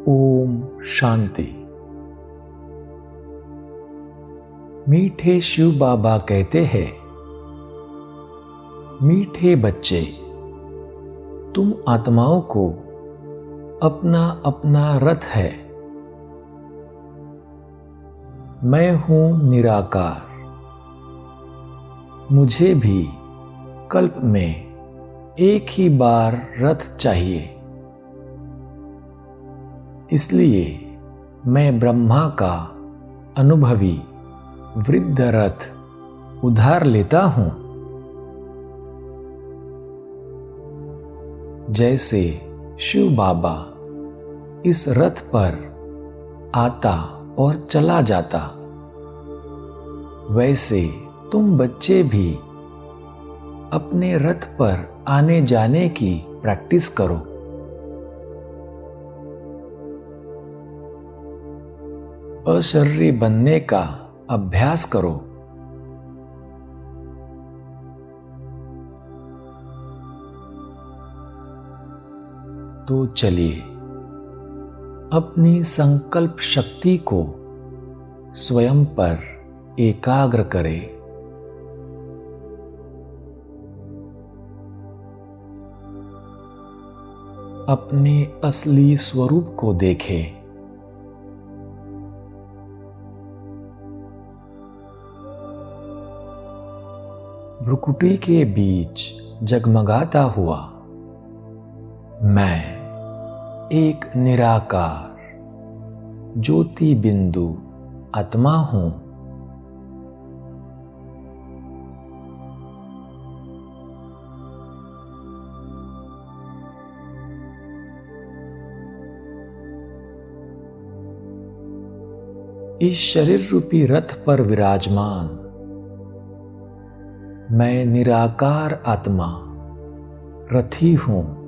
ओम शांति। मीठे शिव बाबा कहते हैं, मीठे बच्चे, तुम आत्माओं को अपना अपना रथ है। मैं हूं निराकार। मुझे भी कल्प में एक ही बार रथ चाहिए। इसलिए मैं ब्रह्मा का अनुभवी वृद्ध रथ उधार लेता हूं। जैसे शिव बाबा इस रथ पर आता और चला जाता, वैसे तुम बच्चे भी अपने रथ पर आने जाने की प्रैक्टिस करो। अशरीरी बनने का अभ्यास करो। तो चलिए अपनी संकल्प शक्ति को स्वयं पर एकाग्र करें। अपने असली स्वरूप को देखें। भ्रुकुटी के बीच जगमगाता हुआ मैं एक निराकार ज्योति बिंदु आत्मा हूं। इस शरीर रूपी रथ पर विराजमान मैं निराकार आत्मा रथी हूं।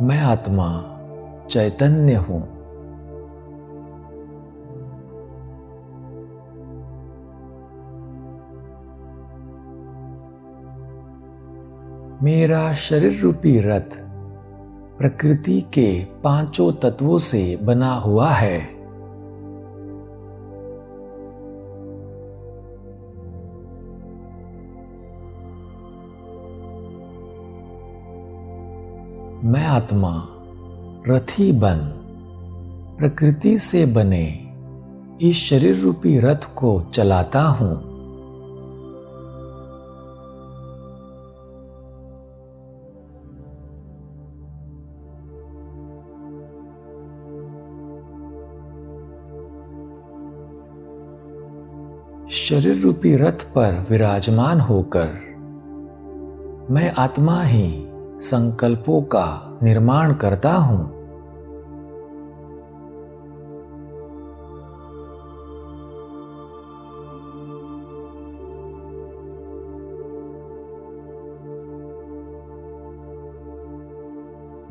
मैं आत्मा चैतन्य हूं। मेरा शरीर रूपी रथ प्रकृति के पांचों तत्वों से बना हुआ है। मैं आत्मा रथी बन प्रकृति से बने इस शरीर रूपी रथ को चलाता हूं। शरीर रूपी रथ पर विराजमान होकर मैं आत्मा ही संकल्पों का निर्माण करता हूं।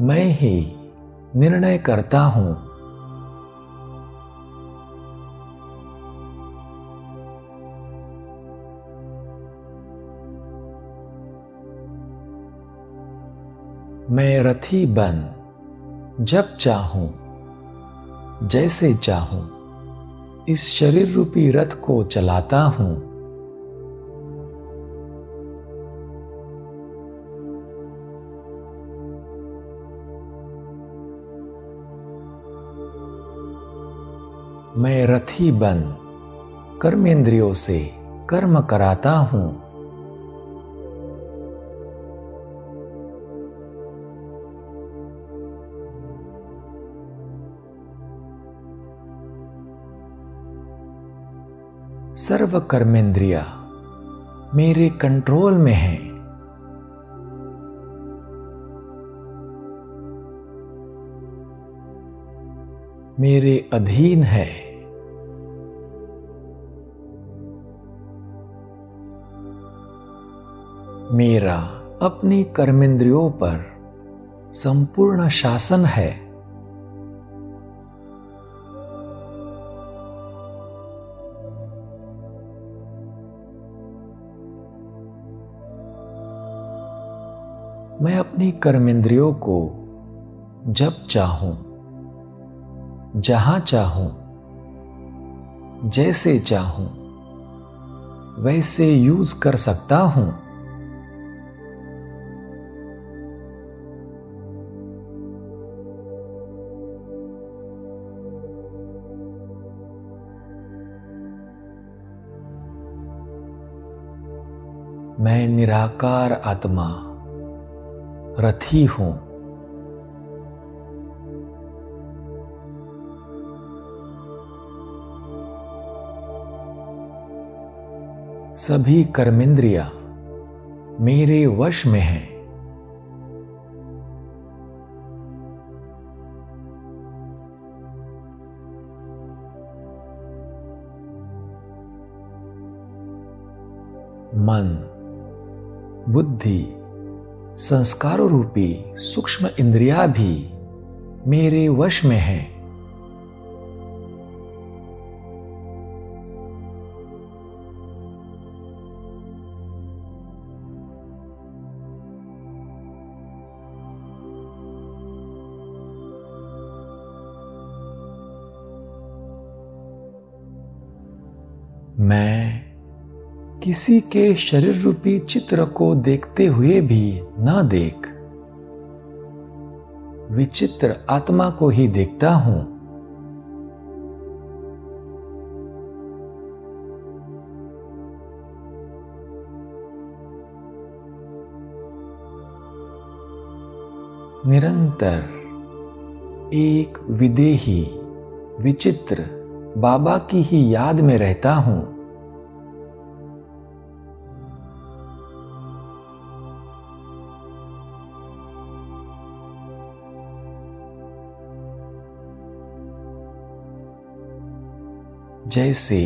मैं ही निर्णय करता हूं। मैं रथी बन जब चाहूं जैसे चाहूं इस शरीर रूपी रथ को चलाता हूं। मैं रथी बन कर्मेंद्रियों से कर्म कराता हूं। सर्व कर्मेंद्रिया मेरे कंट्रोल में है। मेरे अधीन है। मेरा अपनी कर्मेंद्रियों पर संपूर्ण शासन है। मैं अपनी कर्मेंद्रियों को जब चाहूं, जहां चाहूं, जैसे चाहूं वैसे यूज कर सकता हूं। मैं निराकार आत्मा रथी हूं। सभी कर्मेंद्रियां मेरे वश में हैं। मन, बुद्धि, संस्कारों रूपी सूक्ष्म इंद्रियां भी मेरे वश में हैं। मैं किसी के शरीर रूपी चित्र को देखते हुए भी न देख विचित्र आत्मा को ही देखता हूं। निरंतर एक विदेही विचित्र बाबा की ही याद में रहता हूं। जैसे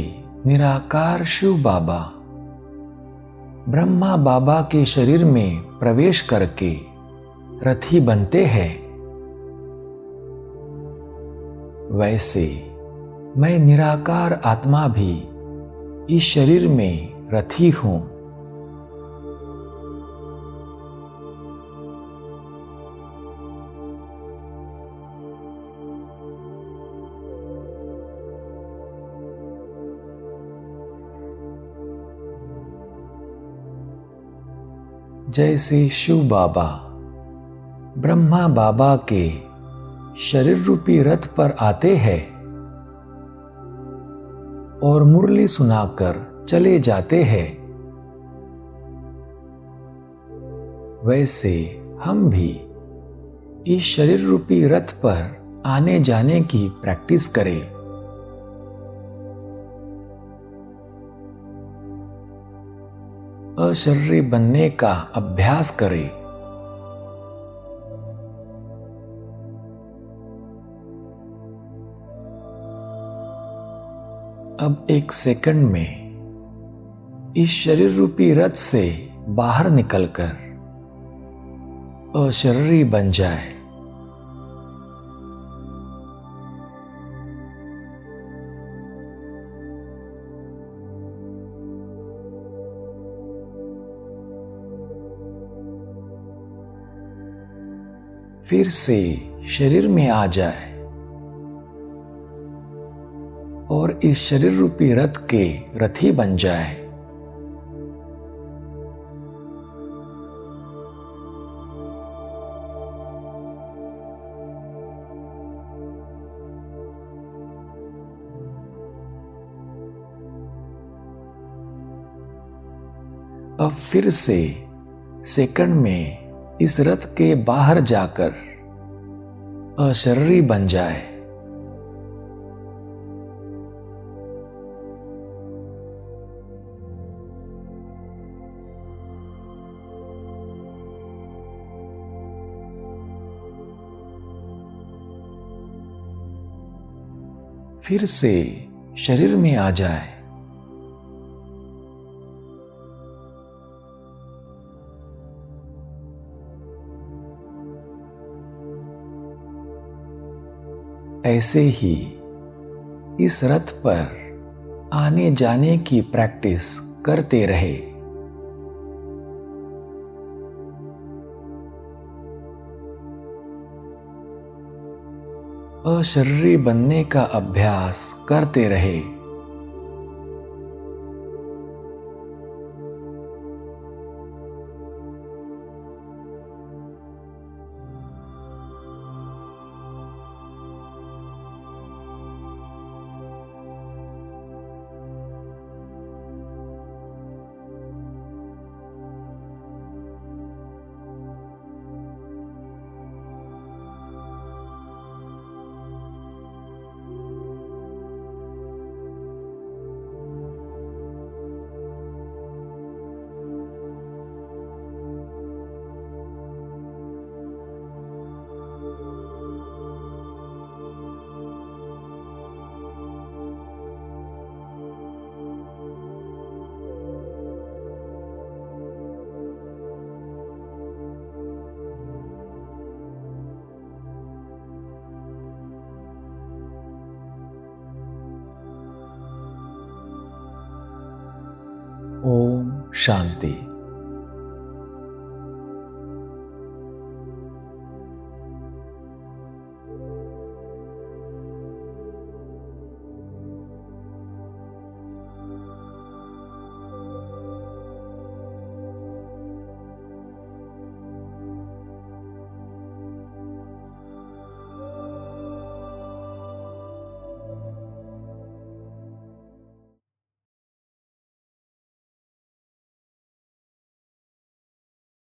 निराकार शिव बाबा ब्रह्मा बाबा के शरीर में प्रवेश करके रथी बनते हैं, वैसे मैं निराकार आत्मा भी इस शरीर में रथी हूं। जैसे शिव बाबा ब्रह्मा बाबा के शरीर रूपी रथ पर आते हैं और मुरली सुनाकर चले जाते हैं, वैसे हम भी इस शरीर रूपी रथ पर आने जाने की प्रैक्टिस करें। अशरीरी बनने का अभ्यास करें। अब एक सेकंड में इस शरीर रूपी रथ से बाहर निकलकर अशरीरी बन जाए। फिर से शरीर में आ जाए और इस शरीर रूपी रथ के रथी बन जाए। अब फिर से सेकंड में इस रथ के बाहर जाकर अशरीरी बन जाए। फिर से शरीर में आ जाए। ऐसे ही इस रथ पर आने जाने की प्रैक्टिस करते रहे। अशरीरी बनने का अभ्यास करते रहे। ओम शांति।